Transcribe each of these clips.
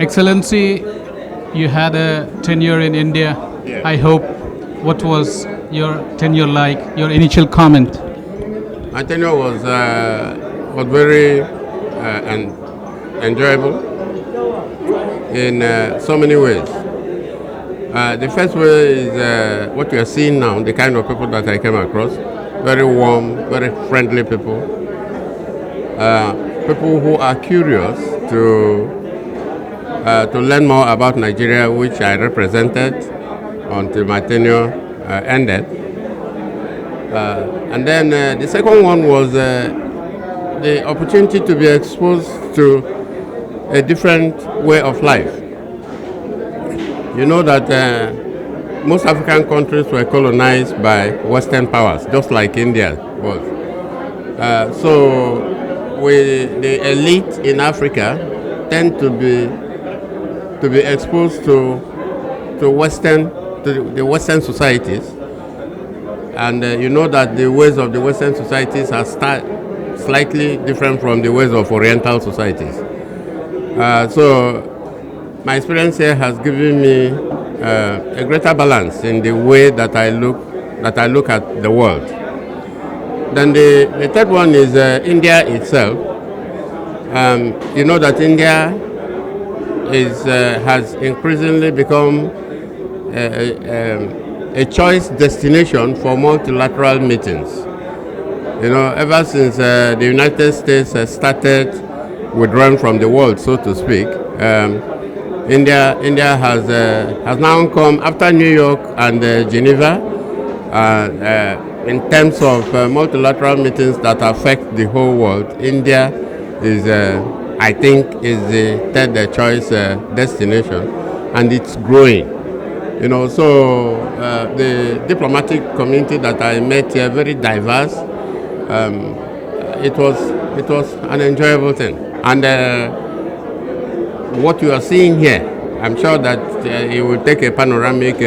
Excellency, you had a tenure in India. Yeah. I hope. What was your tenure like? Your initial comment? My tenure was very enjoyable in so many ways. The first way is what you are seeing now, the kind of people that I came across. Very warm, very friendly people. People who are curious to learn more about Nigeria, which I represented until my tenure ended. And then the second one was the opportunity to be exposed to a different way of life. You know that most African countries were colonized by Western powers, just like India was. So the elite in Africa tend to be exposed to the Western societies, and you know that the ways of the Western societies are slightly different from the ways of Oriental societies. So my experience here has given me a greater balance in the way that I look at the world. Then the third one is India itself. You know that India has increasingly become a choice destination for multilateral meetings. You know, ever since the United States started withdrawing from the world, so to speak, India has now come after New York and Geneva in terms of multilateral meetings that affect the whole world. India is, I think, is the third choice destination, and it's growing. You know, so the diplomatic community that I met here, very diverse. It was an enjoyable thing, and what you are seeing here, I'm sure that it will take a panoramic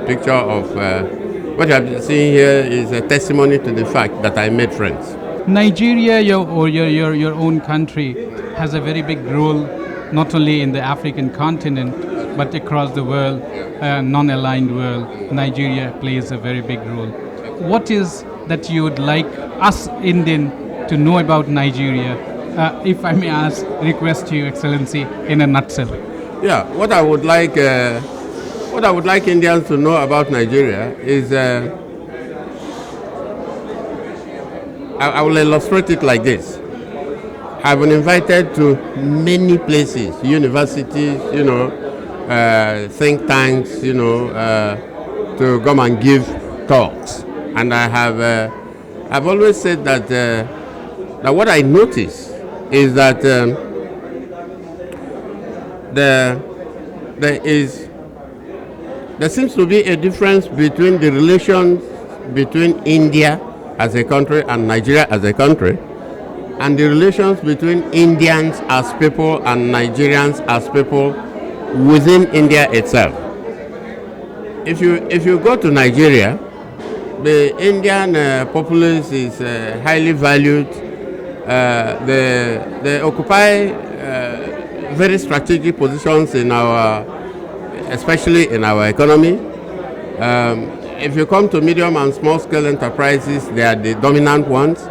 picture of what you are seeing here is a testimony to the fact that I made friends. Nigeria, your own country, has a very big role, not only in the African continent, but across the world, non-aligned world. Nigeria plays a very big role. What is that you would like us Indian to know about Nigeria? If I may ask, request you, Excellency, in a nutshell. Yeah, what I would like Indians to know about Nigeria is I will illustrate it like this. I've been invited to many places, universities, you know, think tanks, you know, to come and give talks. And I've always said that what I notice is that there seems to be a difference between the relations between India as a country and Nigeria as a country, and the relations between Indians as people and Nigerians as people within India itself. If you go to Nigeria, the Indian populace is highly valued. They occupy very strategic positions especially in our economy. If you come to medium and small scale enterprises, they are the dominant ones.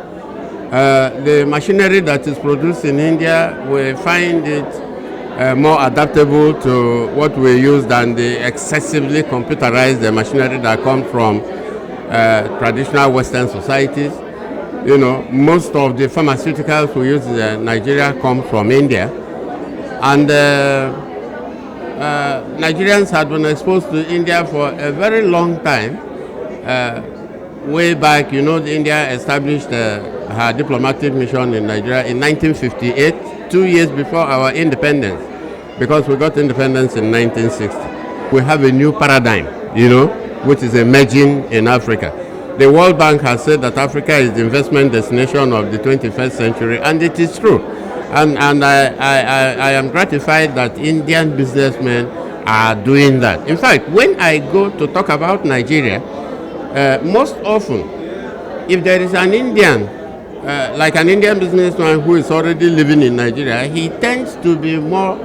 The machinery that is produced in India, we find it more adaptable to what we use than the excessively computerized machinery that comes from traditional Western societies. You know, most of the pharmaceuticals we use in Nigeria come from India, and Nigerians had been exposed to India for a very long time. Way back, you know, India established her diplomatic mission in Nigeria in 1958, 2 years before our independence, because we got independence in 1960. We have a new paradigm, you know, which is emerging in Africa. The World Bank has said that Africa is the investment destination of the 21st century, and it is true. And I am gratified that Indian businessmen are doing that. In fact, when I go to talk about Nigeria, most often, if there is an Indian, like an Indian businessman who is already living in Nigeria, he tends to be more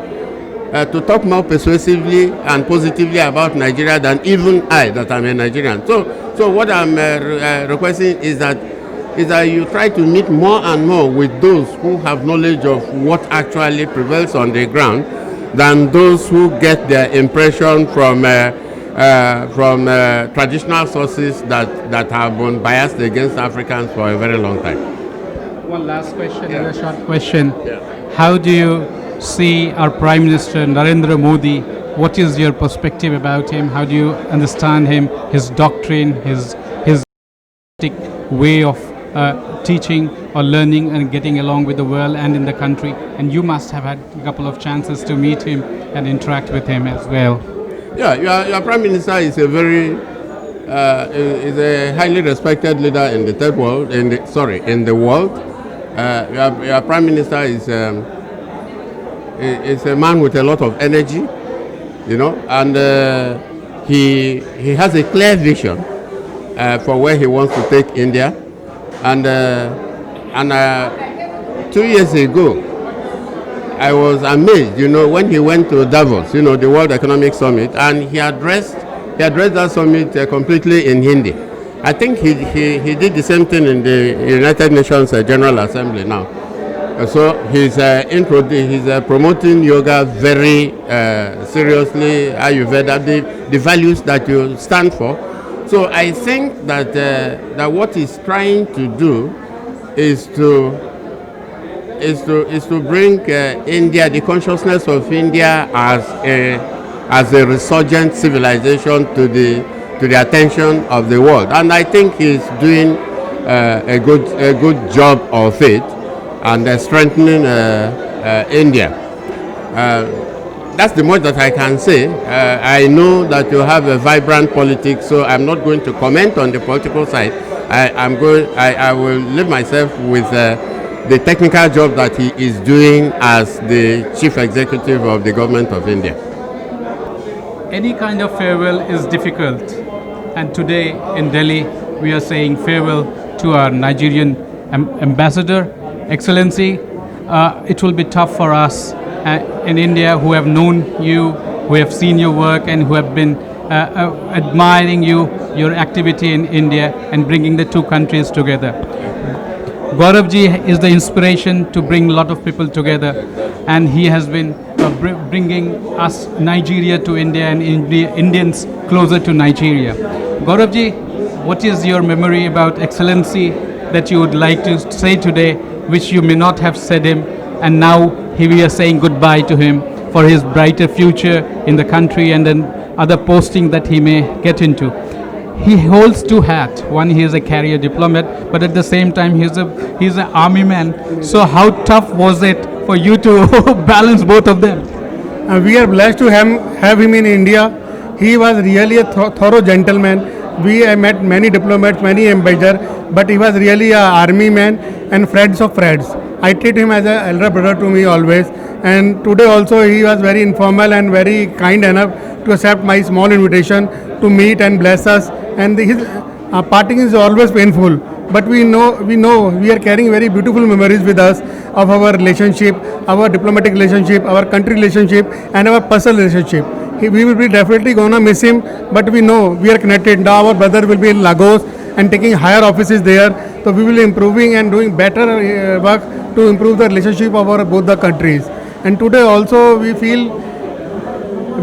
to talk more persuasively and positively about Nigeria than even I, that I'm a Nigerian. So what I'm requesting is that you try to meet more and more with those who have knowledge of what actually prevails on the ground than those who get their impression from traditional sources that have been biased against Africans for a very long time. One last question, a short question. How do you see our Prime Minister Narendra Modi? What is your perspective about him? How do you understand him, his doctrine, his way of teaching or learning and getting along with the world and in the country? And you must have had a couple of chances to meet him and interact with him as well. Yeah, your Prime Minister is a highly respected leader in the third world, in the world. Your Prime Minister is a man with a lot of energy, and he has a clear vision for where he wants to take India. And 2 years ago, I was amazed, when he went to Davos, the World Economic Summit, and he addressed that summit completely in Hindi. I think he did the same thing in the United Nations General Assembly now. So he's promoting yoga very seriously, Ayurveda, the values that you stand for. So I think that what he's trying to do is to bring India, the consciousness of India as a resurgent civilization to the attention of the world, and I think he's doing a good job of it and strengthening India. That's the most that I can say. I know that you have a vibrant politics, so I'm not going to comment on the political side. I will leave myself with the technical job that he is doing as the chief executive of the government of India. Any kind of farewell is difficult, and today in Delhi we are saying farewell to our Nigerian ambassador. Excellency, it will be tough for us in India who have known you, who have seen your work, and who have been admiring your activity in India and bringing the two countries together. Gauravji is the inspiration to bring a lot of people together, and he has been bringing us Nigeria to India and Indians closer to Nigeria. Gauravji, what is your memory about Excellency that you would like to say today, which you may not have said him, and now we are saying goodbye to him for his brighter future in the country and then other posting that he may get into? He holds two hats. One, he is a career diplomat, but at the same time he's an army man. So how tough was it for you to balance both of them? We are blessed to have him in India. He was really a thorough gentleman. We met many diplomats, many ambassadors, but he was really an army man and friends of friends. I treat him as an elder brother to me always. And today also he was very informal and very kind enough to accept my small invitation to meet and bless us. And his parting is always painful. But we know we are carrying very beautiful memories with us of our relationship, our diplomatic relationship, our country relationship, and our personal relationship. We will be definitely gonna miss him, but we know we are connected. Now our brother will be in Lagos and taking higher offices there. So we will be improving and doing better work to improve the relationship of both the countries. And today also we feel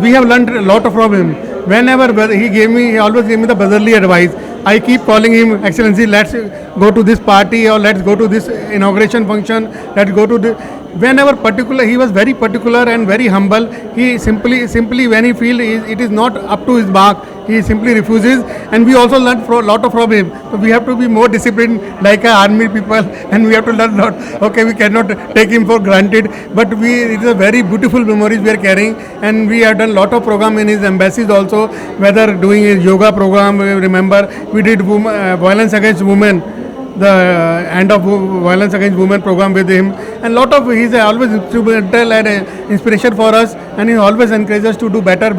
we have learned a lot from him. Whenever he always gave me the brotherly advice. I keep calling him, Excellency, let's go to this party or let's go to this inauguration function, let's go to the... Whenever particular, he was very particular and very humble. He simply when he feels it is not up to his mark, he simply refuses. And we also learned a lot from him. So we have to be more disciplined like army people, and we have to learn a lot. Okay, we cannot take him for granted, but it is a very beautiful memories we are carrying, and we have done a lot of program in his embassies also, whether doing his yoga program. Remember, we did violence against women, the end of violence against women program with him, and lot of he's always instrumental and inspiration for us, and he always encourages us to do better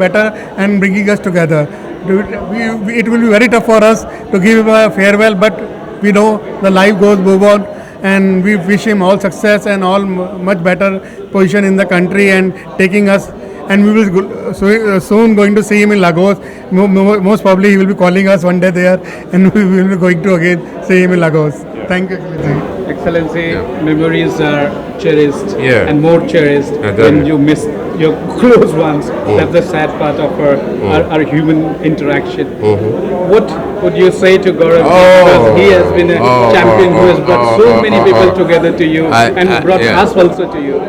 and bringing us together. It will be very tough for us to give him a farewell, but we know the life goes move on, and we wish him all success and all much better position in the country and taking us and we will soon going to see him in Lagos. Most probably he will be calling us one day there, and we will be going to again see him in Lagos. Thank you, Excellency. Excellency, memories are cherished Yeah. and more cherished when you miss your close ones. That's the sad part of our human interaction. What would you say to Gaurav? Because he has been a champion who has brought so many people together to you and brought us also to you.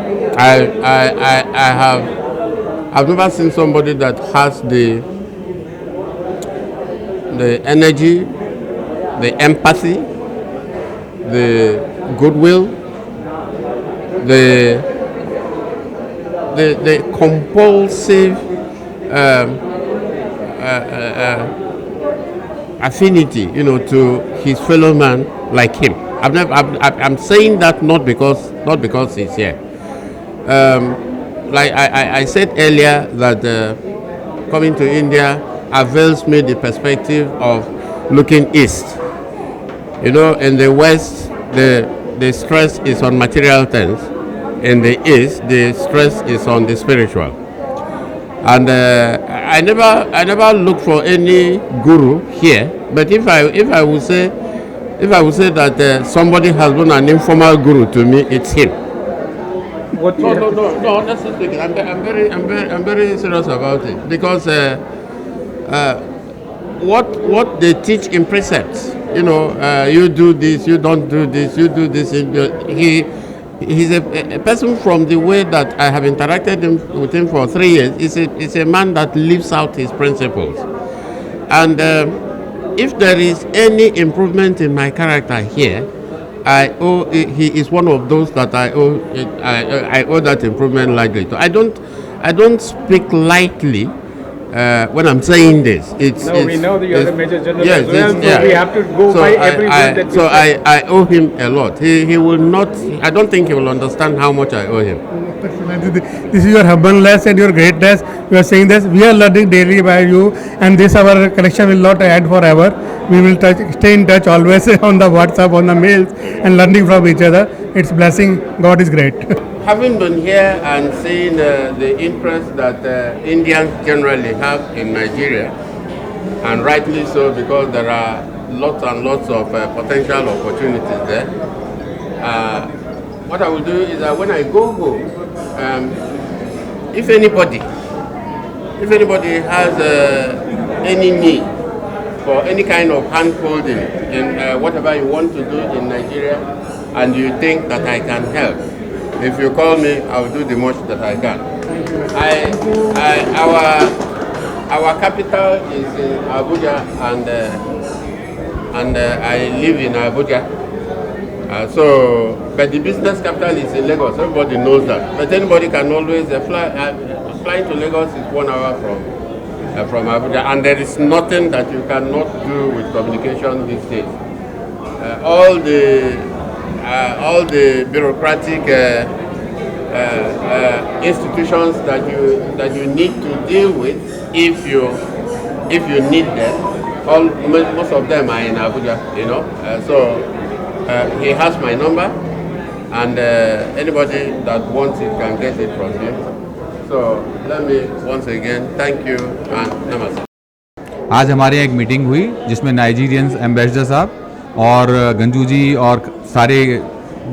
I've never seen somebody that has the energy, the empathy, the goodwill, the compulsive affinity, to his fellow man like him. I'm saying that not because he's here. Like I said earlier that coming to India avails me the perspective of looking east. In the West, the stress is on material things. In the East, the stress is on the spiritual. And I never look for any guru here. But if I would say that somebody has been an informal guru to me, it's him. No. Honestly speaking, I'm very serious about it because what they teach in precepts. You do this, you don't do this, you do this. He's a person from the way that I have interacted with him for 3 years. He's a man that lives out his principles. And if there is any improvement in my character here, he is one of those that I owe that improvement largely to. I don't speak lightly when I'm saying this. We know that you're the Major General yes, as well, so yeah. we have to go by every word that you say. I owe him a lot. He will not, I don't think he will understand how much I owe him. This is your humbleness and your greatness. You are saying this. We are learning daily by you, and this our connection will not end forever. We will stay in touch always on the WhatsApp, on the mails, and learning from each other. It's blessing. God is great. Having been here and seeing the interest that Indians generally have in Nigeria, and rightly so because there are lots and lots of potential opportunities there, what I will do is that when I go home, if anybody has any need for any kind of hand-holding in whatever you want to do in Nigeria, and you think that I can help, if you call me, I will do the much that I can. Our capital is in Abuja, and I live in Abuja. But the business capital is in Lagos. Everybody knows that. But anybody can always fly. Flying to Lagos is 1 hour from Abuja, and there is nothing that you cannot do with communication these days. All the bureaucratic institutions that you need to deal with, if you need them, most of them are in Abuja. He has my number, and anybody that wants it can get it from him. So let me once again thank you and namaste. आज हमारे यहाँ एक meeting हुई जिसमें Nigerians ambassador साहब और गंजू जी और सारे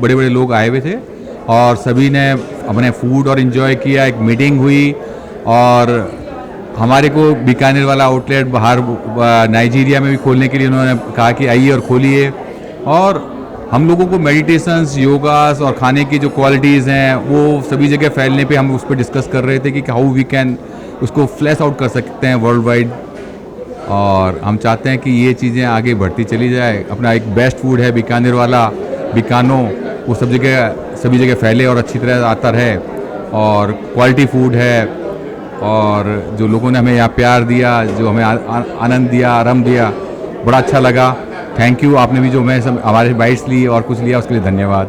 बड़े बड़े लोग आए हुए थे, और सभी ने अपने फूड और इन्जॉय किया. एक मीटिंग हुई और हमारे को बीकानेर वाला आउटलेट बाहर नाइजीरिया में भी खोलने के लिए उन्होंने कहा कि आइए और खोलिए. और हम लोगों को मेडिटेशंस, योगास और खाने की जो क्वालिटीज़ हैं वो सभी जगह फैलने पे हम उस पर डिस्कस कर रहे थे कि हाउ वी कैन उसको फ्लैश आउट कर सकते हैं वर्ल्ड वाइड. और हम चाहते हैं कि ये चीज़ें आगे बढ़ती चली जाए. अपना एक बेस्ट फूड है बीकानेर वाला, बीकानो, वो सभी जगह फैले और अच्छी तरह आता रहे. और क्वालिटी फूड है, और जो लोगों ने हमें यहाँ प्यार दिया, जो हमें आनंद दिया, आराम दिया, बड़ा अच्छा लगा. Thank you. आपने भी जो हमारे बाइट्स ली और कुछ लिया उसके लिए धन्यवाद.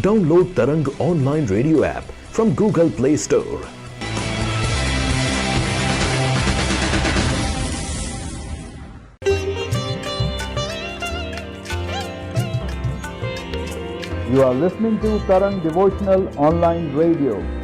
Download Tarang online radio app from Google Play Store. You are listening to Tarang Devotional Online Radio.